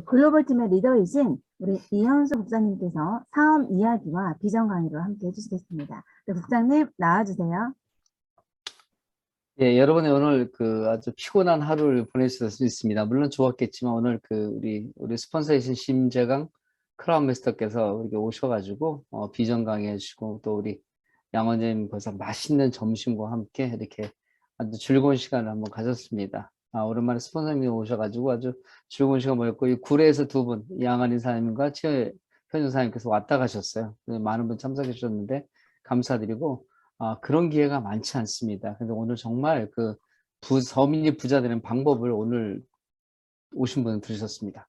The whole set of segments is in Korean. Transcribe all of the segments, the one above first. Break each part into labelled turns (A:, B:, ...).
A: 글로벌 팀의 리더이신 우리 이현수 국장님께서 사업 이야기와 비전 강의를 함께 해주시겠습니다. 네, 국장님 나와주세요.
B: 예, 여러분이 오늘 아주 피곤한 하루를 보내실 수 있습니다. 물론 좋았겠지만 오늘 우리 스폰서이신 심재강 크라운 마스터께서 우리가 오셔가지고 비전 강의 해주시고 또 우리 양원재님 벌써 맛있는 점심과 함께 이렇게 아주 즐거운 시간을 한번 가졌습니다. 오랜만에 스폰서님이 오셔가지고 아주 즐거운 시간 보냈고 이 구례에서 두 분 양한인 사장님과 최현준 사장님께서 왔다 가셨어요. 많은 분 참석해 주셨는데 감사드리고 그런 기회가 많지 않습니다. 근데 오늘 정말 서민이 부자 되는 방법을 오늘 오신 분은 들으셨습니다.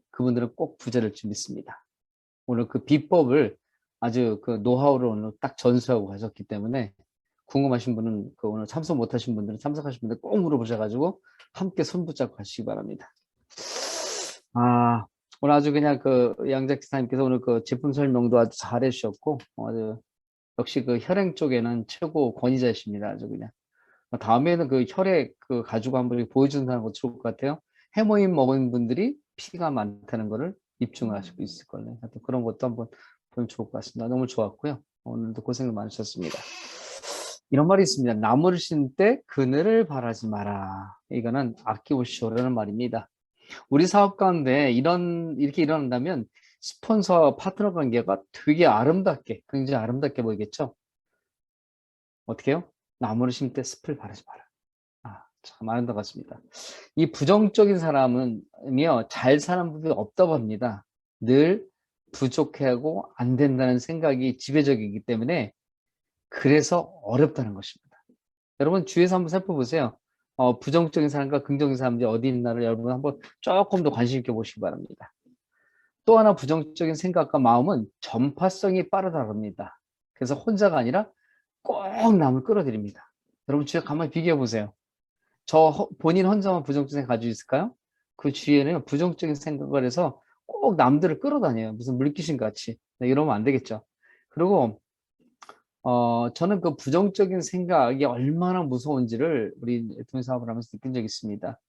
B: 그분들은 꼭 부자 될 줄 믿습니다. 오늘 그 비법을 아주 노하우를 오늘 딱 전수하고 가셨기 때문에 궁금하신 분은 오늘 참석 못하신 분들은 참석하신 분들 꼭 물어보셔가지고 함께 손 붙잡고 가시기 바랍니다. 오늘 아주 그냥 양작 기사님께서 오늘 제품 설명도 아주 잘 해주셨고 아주 역시 혈행 쪽에는 최고 권위자이십니다. 아주 그냥. 다음에는 혈액 가지고 한번 보여준다는 것도 좋을 것 같아요. 해모인 먹은 분들이 피가 많다는 거를 입증을 하실 수 있을 거예요. 하여튼 그런 것도 한번 보면 좋을 것 같습니다. 너무 좋았고요. 오늘도 고생을 많으셨습니다. 이런 말이 있습니다. 나무를 심 때 그늘을 바라지 마라. 이거는 아껴보시오라는 말입니다. 우리 사업 가운데 이렇게 일어난다면 스폰서 파트너 관계가 되게 아름답게, 굉장히 아름답게 보이겠죠? 어떻게 해요? 나무를 심을 때 숲을 바라지 마라. 참 아름다운 것 같습니다. 이 부정적인 사람은요, 잘 사는 분이 없다고 합니다. 늘 부족하고 안 된다는 생각이 지배적이기 때문에 그래서 어렵다는 것입니다. 여러분 주위에서 한번 살펴보세요. 부정적인 사람과 긍정적인 사람들이 어디 있나를 여러분 한번 조금 더 관심 있게 보시기 바랍니다. 또 하나 부정적인 생각과 마음은 전파성이 빠르다고 합니다. 그래서 혼자가 아니라 꼭 남을 끌어들입니다. 여러분 주위에 가만히 비교해 보세요. 본인 혼자만 부정적인 생각 가지고 있을까요? 그 주위에는 부정적인 생각을 해서 꼭 남들을 끌어다녀요. 무슨 물귀신 같이. 네, 이러면 안 되겠죠. 그리고 저는 그 부정적인 생각이 얼마나 무서운지를 우리 애터미 사업을 하면서 느낀 적이 있습니다.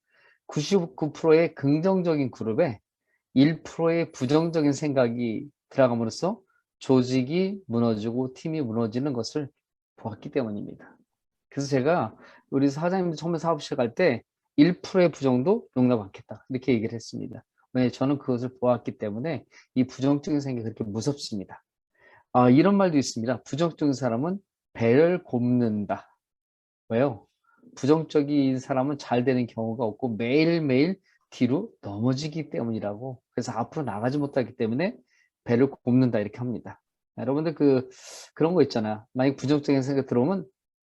B: 99%의 긍정적인 그룹에 1%의 부정적인 생각이 들어감으로써 조직이 무너지고 팀이 무너지는 것을 보았기 때문입니다. 그래서 제가 우리 사장님들 처음에 사업 시작할 때 1%의 부정도 용납 않겠다 이렇게 얘기를 했습니다. 왜냐하면 저는 그것을 보았기 때문에 이 부정적인 생각이 그렇게 무섭습니다. 이런 말도 있습니다. 부정적인 사람은 배를 곱는다. 왜요? 부정적인 사람은 잘 되는 경우가 없고 매일매일 뒤로 넘어지기 때문이라고. 그래서 앞으로 나가지 못하기 때문에 배를 곱는다 이렇게 합니다. 여러분들 그런 거 있잖아요. 만약 부정적인 생각이 들어오면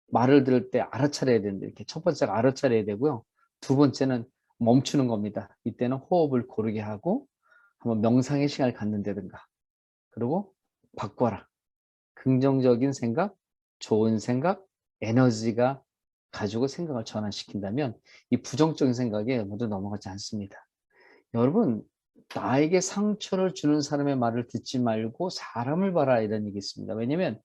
B: 말을 들을 때 알아차려야 되는데 이렇게 첫 번째가 알아차려야 되고요. 두 번째는 멈추는 겁니다. 이때는 호흡을 고르게 하고 한번 명상의 시간을 갖는다든가 그리고 바꿔라. 긍정적인 생각, 좋은 생각, 에너지가 가지고 생각을 전환시킨다면 이 부정적인 생각에 모두 넘어가지 않습니다. 여러분, 나에게 상처를 주는 사람의 말을 듣지 말고 사람을 봐라 이런 얘기 있습니다. 왜냐면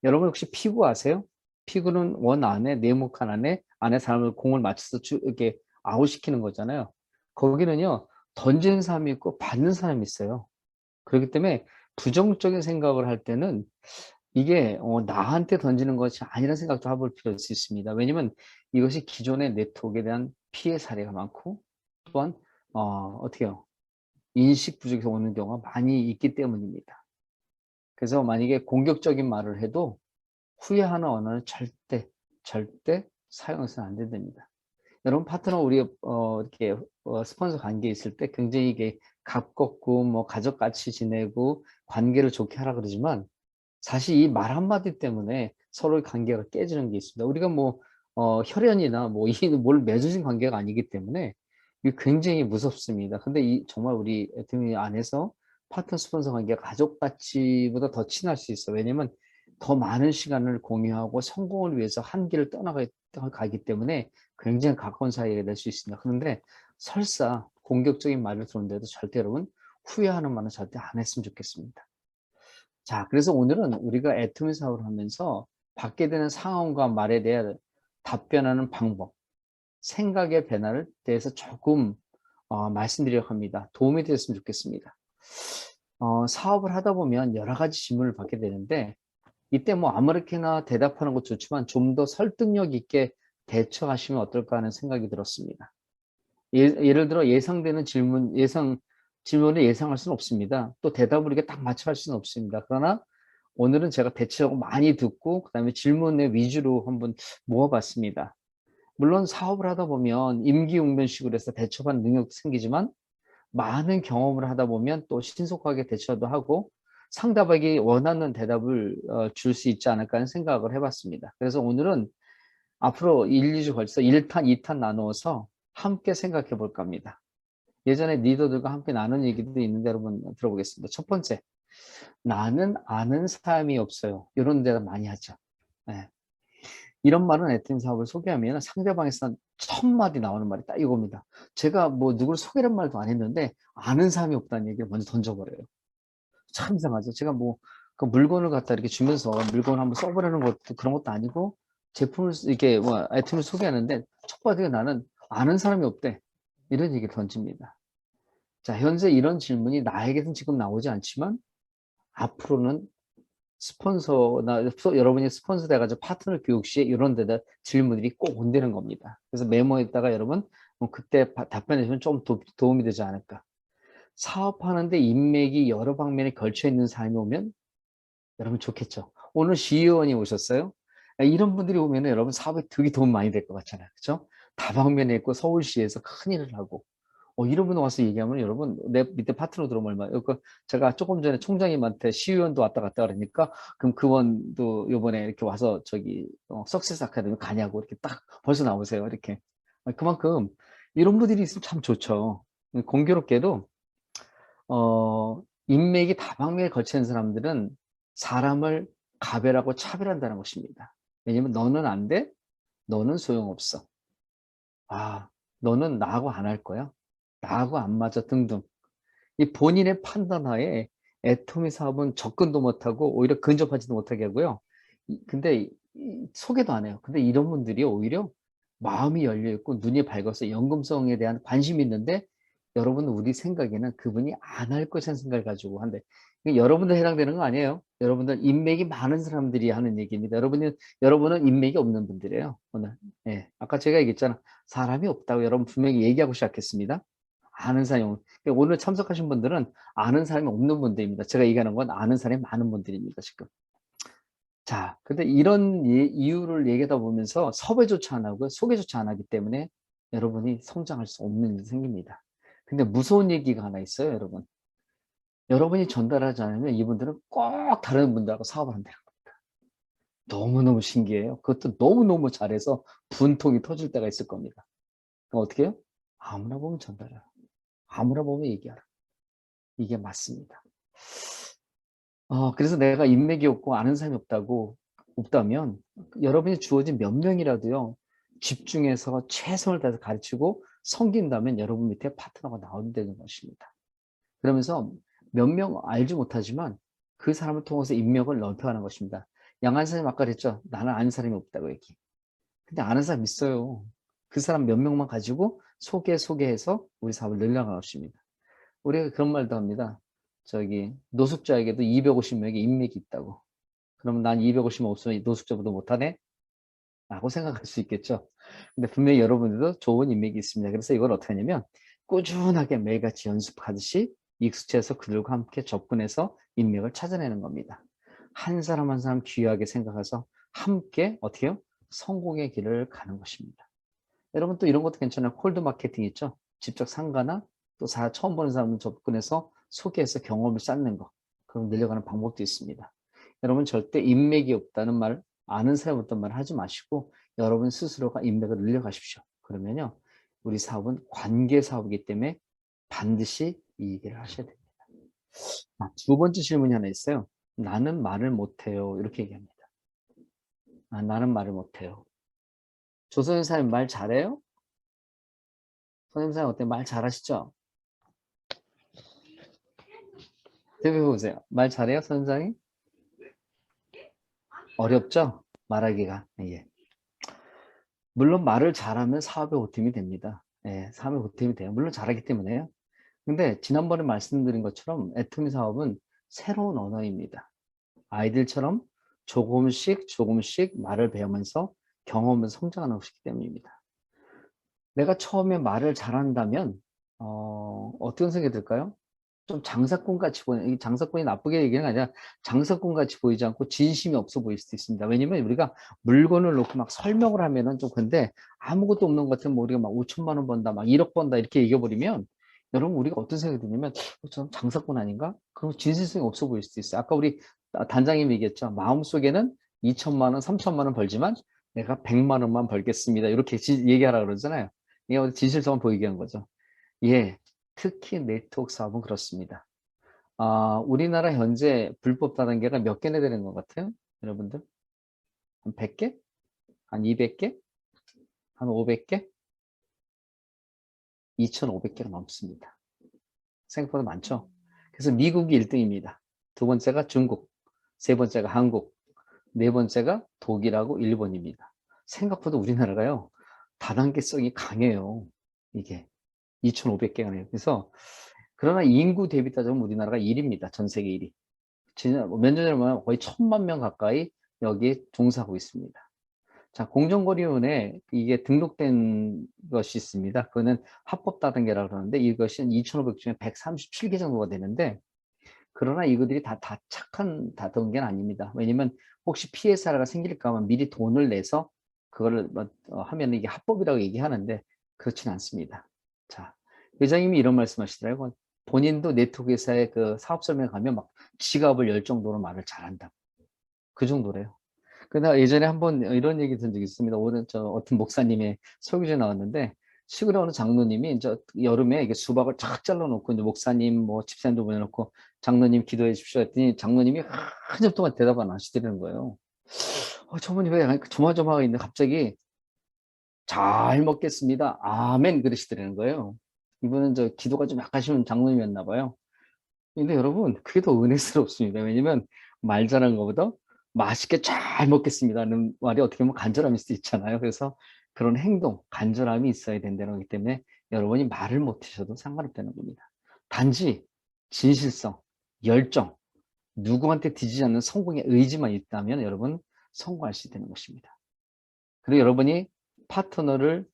B: 여러분 혹시 피구 아세요? 피구는 원 안에 네모칸 안에 사람을 공을 맞춰서 이렇게 아웃시키는 거잖아요. 거기는요 던지는 사람이 있고 받는 사람이 있어요. 그렇기 때문에 부정적인 생각을 할 때는 이게 나한테 던지는 것이 아니라는 생각도 해볼 필요가 있습니다. 왜냐면 이것이 기존의 네트워크에 대한 피해 사례가 많고 또한 어떻게 해요? 인식 부족에서 오는 경우가 많이 있기 때문입니다. 그래서 만약에 공격적인 말을 해도 후회하는 언어는 절대 사용해서는 안 된답니다. 여러분 파트너 우리 이렇게 스폰서 관계에 있을 때 굉장히 이게 가깝고 뭐 가족같이 지내고 관계를 좋게 하라 그러지만 사실 이 말 한마디 때문에 서로의 관계가 깨지는 게 있습니다. 우리가 뭐 혈연이나 뭐 뭘 맺어진 관계가 아니기 때문에 이게 굉장히 무섭습니다. 근데 정말 우리 애터미 안에서 파트너 스폰서 관계가 가족같이보다 더 친할 수 있어요. 왜냐면 더 많은 시간을 공유하고 성공을 위해서 한 길을 떠나가기 때문에 굉장히 가까운 사이가 될 수 있습니다. 그런데 설사 공격적인 말을 들었는데도 절대 여러분 후회하는 말은 절대 안 했으면 좋겠습니다. 자, 그래서 오늘은 우리가 애터미 사업을 하면서 받게 되는 상황과 말에 대해 답변하는 방법, 생각의 변화를 대해서 조금 말씀드리려고 합니다. 도움이 되었으면 좋겠습니다. 사업을 하다 보면 여러 가지 질문을 받게 되는데 이때 뭐 아무렇게나 대답하는 것도 좋지만 좀 더 설득력 있게 대처하시면 어떨까 하는 생각이 들었습니다. 예를 들어 예상되는 질문을 예상할 수는 없습니다. 또 대답을 이렇게 딱 맞춰 할 수는 없습니다. 그러나 오늘은 제가 대체적으로 많이 듣고 그다음에 질문의 위주로 한번 모아봤습니다. 물론 사업을 하다 보면 임기응변식으로 해서 대처하는 능력도 생기지만 많은 경험을 하다 보면 또 신속하게 대처도 하고 상대방이 원하는 대답을 줄 수 있지 않을까 하는 생각을 해봤습니다. 그래서 오늘은 앞으로 1, 2주 걸쳐서 1탄, 2탄 나누어서 함께 생각해 볼까 합니다. 예전에 리더들과 함께 나눈 얘기도 있는데 여러분 들어보겠습니다. 첫 번째, 나는 아는 사람이 없어요. 이런 대답 많이 하죠. 네. 이런 말은 애템 사업을 소개하면 상대방에서 첫 마디 나오는 말이 딱 이겁니다. 제가 뭐 누굴 소개란 말도 안 했는데 아는 사람이 없다는 얘기를 먼저 던져버려요. 참 이상하죠. 제가 뭐 그 물건을 갖다 이렇게 주면서 물건을 한번 써보라는 것도 그런 것도 아니고 제품을 이렇게 뭐 아이템을 소개하는데 첫 마디가 나는 아는 사람이 없대. 이런 얘기를 던집니다. 자, 현재 이런 질문이 나에게는 지금 나오지 않지만 앞으로는 여러분이 스폰서 돼가지고 파트너 교육 시에 이런 데다 질문들이 꼭 온다는 겁니다. 그래서 메모했다가 여러분 그때 답변해 주면 좀 도움이 되지 않을까. 사업하는데 인맥이 여러 방면에 걸쳐 있는 사람이 오면 여러분 좋겠죠. 오늘 시의원이 오셨어요. 이런 분들이 오면 여러분 사업에 되게 도움 많이 될 것 같잖아요. 그렇죠? 다방면에 있고 서울시에서 큰 일을 하고 이런 분 와서 얘기하면 여러분 내 밑에 파트너 들어오면 얼마 제가 조금 전에 총장님한테 시의원도 왔다 갔다 그러니까 그럼 그분도 요번에 이렇게 와서 저기 석세스 아카데미 가냐고 이렇게 딱 벌써 나오세요. 이렇게 그만큼 이런 분들이 있으면 참 좋죠. 공교롭게도 인맥이 다방면에 걸쳐 있는 사람들은 사람을 가별하고 차별한다는 것입니다. 왜냐면 너는 안 돼, 너는 소용없어. 너는 나하고 안 할 거야. 나하고 안 맞아 등등. 이 본인의 판단하에 애터미 사업은 접근도 못하고 오히려 근접하지도 못하게 하고요. 근데 소개도 안 해요. 근데 이런 분들이 오히려 마음이 열려 있고 눈이 밝아서 연금성에 대한 관심이 있는데 여러분 우리 생각에는 그분이 안 할 것이라는 생각을 가지고 한데 여러분들 해당되는 거 아니에요. 여러분들 인맥이 많은 사람들이 하는 얘기입니다. 여러분은 인맥이 없는 분들이에요. 오늘. 예. 아까 제가 얘기했잖아. 사람이 없다고 여러분 분명히 얘기하고 시작했습니다. 아는 사람이 오늘 참석하신 분들은 아는 사람이 없는 분들입니다. 제가 얘기하는 건 아는 사람이 많은 분들입니다. 지금. 자, 근데 이런 이유를 얘기하다 보면서 섭외조차 안 하고 소개조차 안 하기 때문에 여러분이 성장할 수 없는 일이 생깁니다. 근데 무서운 얘기가 하나 있어요, 여러분. 여러분이 전달하지 않으면 이분들은 꼭 다른 분들하고 사업을 한다는 겁니다. 너무너무 신기해요. 그것도 너무너무 잘해서 분통이 터질 때가 있을 겁니다. 그럼 어떻게 해요? 아무나 보면 전달해요. 아무나 보면 얘기하라. 이게 맞습니다. 그래서 내가 인맥이 없고 아는 사람이 없다면 여러분이 주어진 몇 명이라도요, 집중해서 최선을 다해서 가르치고 섬긴다면 여러분 밑에 파트너가 나온다는 것입니다. 그러면서 몇 명 알지 못하지만 그 사람을 통해서 인맥을 넓혀가는 것입니다. 양한 사님 아까 그랬죠? 나는 아는 사람이 없다고 얘기. 근데 아는 사람 있어요. 그 사람 몇 명만 가지고 소개해서 우리 사업을 늘려가는 것입니다. 우리가 그런 말도 합니다. 저기 노숙자에게도 250명의 인맥이 있다고. 그러면 난 250명 없으면 노숙자보다 못하네? 라고 생각할 수 있겠죠. 근데 분명히 여러분들도 좋은 인맥이 있습니다. 그래서 이걸 어떻게 하냐면 꾸준하게 매일같이 연습하듯이 익숙해서 그들과 함께 접근해서 인맥을 찾아내는 겁니다. 한 사람 한 사람 귀하게 생각해서 함께 어떻게 해요? 성공의 길을 가는 것입니다. 여러분 또 이런 것도 괜찮아요. 콜드 마케팅 있죠? 직접 상가나 또 처음 보는 사람 접근해서 소개해서 경험을 쌓는 거. 그럼 늘려가는 방법도 있습니다. 여러분 절대 인맥이 없다는 말, 아는 사람이 없다는 말 하지 마시고 여러분 스스로가 인맥을 늘려가십시오. 그러면요. 우리 사업은 관계 사업이기 때문에 반드시 이 얘기를 하셔야 됩니다. 두 번째 질문이 하나 있어요. 나는 말을 못해요. 이렇게 얘기합니다. 나는 말을 못해요. 조선의 사람이 말 잘해요? 선생님 어때? 말 잘하시죠? 대표해 보세요. 말 잘해요, 선생님? 어렵죠? 말하기가. 예. 물론 말을 잘하면 사업의 오팀이 됩니다. 예, 사업에 보탬이 돼요. 물론 잘하기 때문에요. 근데 지난번에 말씀드린 것처럼 애토미 사업은 새로운 언어입니다. 아이들처럼 조금씩 조금씩 말을 배우면서 경험을 성장하는 것이기 때문입니다. 내가 처음에 말을 잘한다면 어떤 생각이 들까요? 좀 장사꾼 같이 보이는, 이 장사꾼이 나쁘게 얘기하는 게 아니라 장사꾼 같이 보이지 않고 진심이 없어 보일 수도 있습니다. 왜냐면 우리가 물건을 놓고 막 설명을 하면은 좀 근데 아무것도 없는 것 같으면 뭐 우리가 막 5천만 원 번다, 막 1억 번다 이렇게 얘기해버리면 여러분 우리가 어떤 생각이 드냐면 저 장사꾼 아닌가? 그럼 진실성이 없어 보일 수도 있어요. 아까 우리 단장님이 얘기했죠. 마음속에는 2천만 원, 3천만 원 벌지만 내가 100만 원만 벌겠습니다. 이렇게 얘기하라 그러잖아요. 이게 진실성을 보이게 한 거죠. 예, 특히 네트워크 사업은 그렇습니다. 우리나라 현재 불법 다단계가 몇 개나 되는 것 같아요? 여러분들? 한 100개? 한 200개? 한 500개? 2,500개가 넘습니다. 생각보다 많죠? 그래서 미국이 1등입니다. 두 번째가 중국, 세 번째가 한국, 네 번째가 독일하고 일본입니다. 생각보다 우리나라가요, 다단계성이 강해요. 이게 2,500개가 네요. 그래서 그러나 인구 대비 따지면 우리나라가 1위입니다. 전 세계 1위. 몇 년 전에 보면 거의 1,000만 명 가까이 여기에 종사하고 있습니다. 자, 공정거래위원회에 이게 등록된 것이 있습니다. 그거는 합법다단계라고 그러는데 이것은 2,500 중에 137개 정도가 되는데 그러나 이것들이 다 착한 다단계는 아닙니다. 왜냐면 혹시 피해 사례가 생길까 봐 미리 돈을 내서 그거를 하면 이게 합법이라고 얘기하는데 그렇진 않습니다. 자, 회장님이 이런 말씀 하시더라고요. 본인도 네트워크 회사의 그 사업 설명에 가면 막 지갑을 열 정도로 말을 잘한다. 그 정도래요. 그러나 예전에 한번 이런 얘기 든 적이 있습니다. 오늘 어떤 목사님의 설교제 나왔는데 시골에 어느 장로님이 이제 여름에 이게 수박을 쫙 잘라놓고 이제 목사님 뭐 집사님도 보내놓고 장로님 기도해 주십시오 했더니 장로님이 한참 동안 대답 안 하시더라는 거예요. 저분이 왜 조마조마하게 있는데 갑자기 잘 먹겠습니다. 아멘 그러시더라는 거예요. 이분은 기도가 좀 약하신 장로님이었나 봐요. 근데 여러분 그게 더 은혜스럽습니다. 왜냐면 말 잘하는 것보다 맛있게 잘 먹겠습니다는 말이 어떻게 보면 간절함일 수도 있잖아요. 그래서 그런 행동, 간절함이 있어야 된다는 거기 때문에 여러분이 말을 못하셔도 상관없다는 겁니다. 단지 진실성, 열정, 누구한테 뒤지지 않는 성공의 의지만 있다면 여러분 성공할 수 있다는 것입니다. 그리고 여러분이 파트너를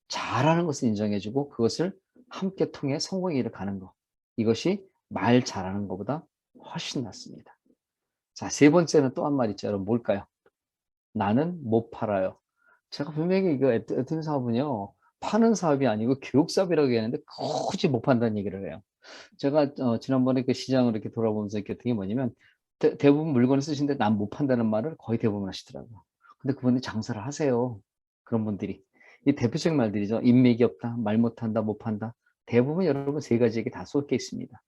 B: 잘하는 것을 인정해주고 그것을 함께 통해 성공의 길을 가는 것. 이것이 말 잘하는 것보다 훨씬 낫습니다. 자, 세 번째는 또 한 말 있죠. 여러분 뭘까요? 나는 못 팔아요. 제가 분명히 이거 애트미 사업은요. 파는 사업이 아니고 교육 사업이라고 얘기하는데 굳이 못 판다는 얘기를 해요. 제가 지난번에 그 시장을 이렇게 돌아보면서 이렇게 어떤 게 뭐냐면 대부분 물건을 쓰시는데 난 못 판다는 말을 거의 대부분 하시더라고요. 근데 그분이 장사를 하세요. 그런 분들이. 이 대표적인 말들이죠. 인맥이 없다, 말 못한다, 못 판다. 대부분 여러분 세 가지에게 다 쏠게 있습니다.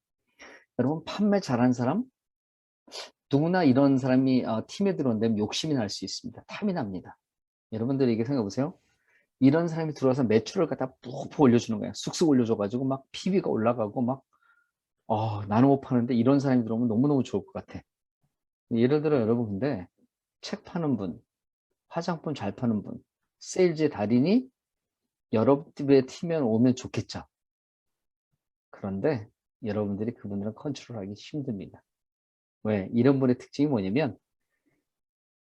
B: 여러분 판매 잘하는 사람 누구나 이런 사람이 팀에 들어온다면 욕심이 날 수 있습니다. 탐이 납니다. 여러분들이 이게 생각해 보세요. 이런 사람이 들어와서 매출을 갖다 푹푹 올려주는 거예요. 쑥쑥 올려줘가지고 막 PB가 올라가고 막 나는 못 파는데 이런 사람이 들어오면 너무너무 좋을 것 같아. 예를 들어 여러분 근데 책 파는 분, 화장품 잘 파는 분, 세일즈의 달인이 여러분의 팀에 오면 좋겠죠. 그런데 여러분들이 그분들은 컨트롤하기 힘듭니다. 왜? 이런 분의 특징이 뭐냐면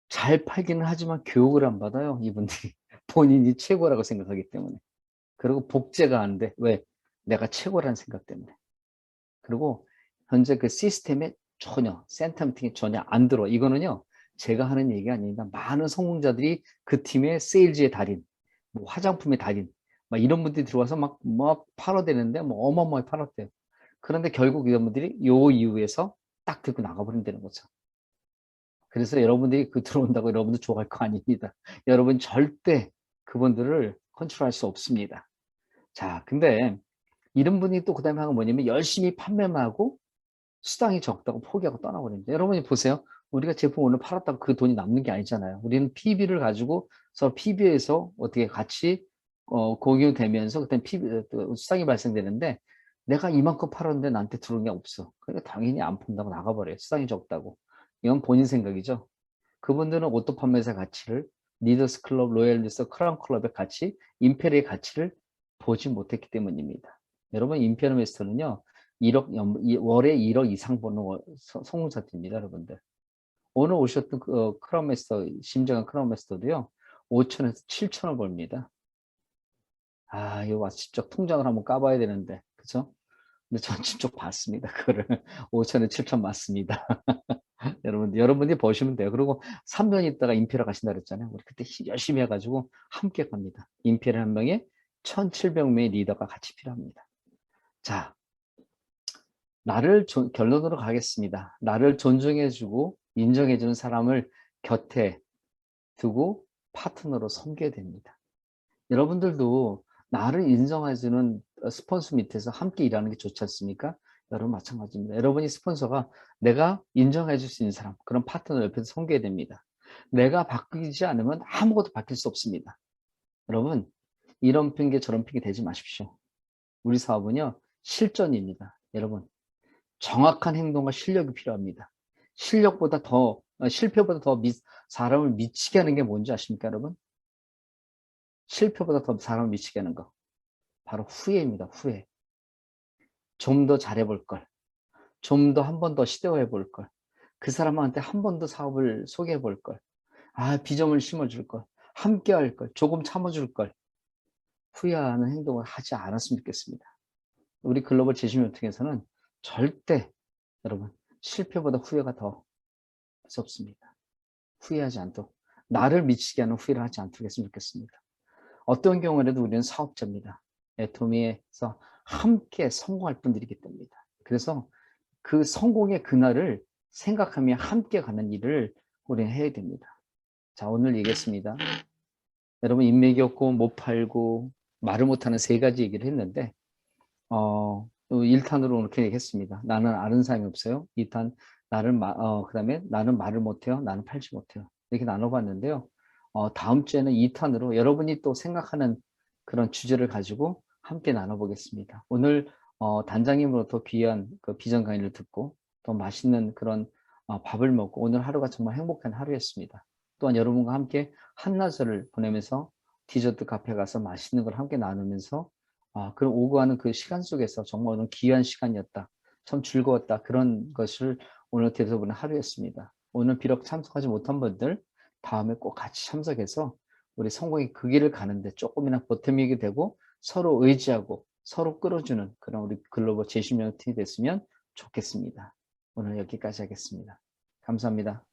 B: 잘 팔기는 하지만 교육을 안 받아요. 이분들이. 본인이 최고라고 생각하기 때문에. 그리고 복제가 안 돼. 왜? 내가 최고라는 생각 때문에. 그리고 현재 그 시스템에 전혀 센터미팅에 전혀 안 들어. 이거는요. 제가 하는 얘기가 아닙니다. 많은 성공자들이 그 팀의 세일즈의 달인, 뭐 화장품의 달인, 막 이런 분들이 들어와서 막 팔아대는데 뭐 어마어마하게 팔았대요. 그런데 결국 이런 분들이 요 이후에서 딱 들고 나가버린다는 거죠. 그래서 여러분들이 들어온다고 여러분들 좋아할 거 아닙니다. 여러분 절대 그분들을 컨트롤할 수 없습니다. 자, 근데 이런 분이 또 그다음에 하는 건 뭐냐면 열심히 판매만 하고 수당이 적다고 포기하고 떠나버립니다. 여러분이 보세요. 우리가 제품 오늘 팔았다고 그 돈이 남는 게 아니잖아요. 우리는 PB를 가지고 서로 PB에서 어떻게 같이 공유되면서 그때 PB 수당이 발생되는데 내가 이만큼 팔았는데 나한테 들어온 게 없어. 그러니까 당연히 안 판다고 나가버려요. 수당이 적다고. 이건 본인 생각이죠. 그분들은 오토 판매사 가치를 리더스 클럽, 로얄리스, 크라운 클럽의 가치, 임페리의 가치를 보지 못했기 때문입니다. 여러분 인피니언 메스터는요. 월에 1억 이상 버는 성공자들입니다. 여러분들. 오늘 오셨던 그 크라운 마스터, 심정한 크라운 마스터도요. 5천에서 7천을 벌입니다. 아, 이거 와서 직접 통장을 한번 까봐야 되는데, 그죠? 근데 전 직접 봤습니다. 그거를 5천에 7천 맞습니다. 여러분들이 보시면 돼요. 그리고 3년 있다가 임페리얼 가신다 그랬잖아요. 우리 그때 열심히 해가지고 함께 갑니다. 임페리얼 한 명에 1,700명의 리더가 같이 필요합니다. 자, 결론으로 가겠습니다. 나를 존중해주고 인정해주는 사람을 곁에 두고 파트너로 섬겨야 됩니다. 여러분들도 나를 인정해주는 스폰서 밑에서 함께 일하는 게 좋지 않습니까? 여러분 마찬가지입니다. 여러분이 스폰서가 내가 인정해줄 수 있는 사람, 그런 파트너 옆에서 섬겨야 됩니다. 내가 바뀌지 않으면 아무것도 바뀔 수 없습니다. 여러분, 이런 핑계 저런 핑계 대지 마십시오. 우리 사업은요, 실전입니다. 여러분, 정확한 행동과 실력이 필요합니다. 실력보다 더, 실패보다 더 사람을 미치게 하는 게 뭔지 아십니까, 여러분? 실패보다 더 사람을 미치게 하는 거. 바로 후회입니다, 후회. 좀 더 잘해볼 걸. 좀 더 한 번 더 시도해 볼 걸. 그 사람한테 한 번 더 사업을 소개해 볼 걸. 아, 비전을 심어줄 걸. 함께 할 걸. 조금 참아줄 걸. 후회하는 행동을 하지 않았으면 좋겠습니다. 우리 글로벌 제시멘팅에서는 절대 여러분 실패보다 후회가 더 무섭습니다. 후회하지 않도록 나를 미치게 하는 후회를 하지 않도록 했으면 좋겠습니다. 어떤 경우에도 우리는 사업자입니다. 애토미에서 함께 성공할 분들이기 때문입니다. 그래서 그 성공의 그날을 생각하며 함께 가는 일을 우리는 해야 됩니다. 자, 오늘 얘기했습니다. 여러분 인맥이 없고 못 팔고 말을 못하는 세 가지 얘기를 했는데 1탄으로 이렇게 얘기했습니다. 나는 아는 사람이 없어요. 2탄 그 다음에 나는 말을 못해요. 나는 팔지 못해요. 이렇게 나눠봤는데요. 다음 주에는 2탄으로 여러분이 또 생각하는 그런 주제를 가지고 함께 나눠보겠습니다. 오늘 단장님으로부터 귀한 그 비전 강의를 듣고 또 맛있는 그런 밥을 먹고 오늘 하루가 정말 행복한 하루였습니다. 또한 여러분과 함께 한낮을 보내면서 디저트 카페 가서 맛있는 걸 함께 나누면서 그럼 오고 가는 그 시간 속에서 정말 오늘 귀한 시간이었다. 참 즐거웠다. 그런 것을 오늘 되새보는 하루였습니다. 오늘 비록 참석하지 못한 분들 다음에 꼭 같이 참석해서 우리 성공의 그 길을 가는데 조금이나 보탬이 되고 서로 의지하고 서로 끌어주는 그런 우리 글로벌 제시명팀이 됐으면 좋겠습니다. 오늘 여기까지 하겠습니다. 감사합니다.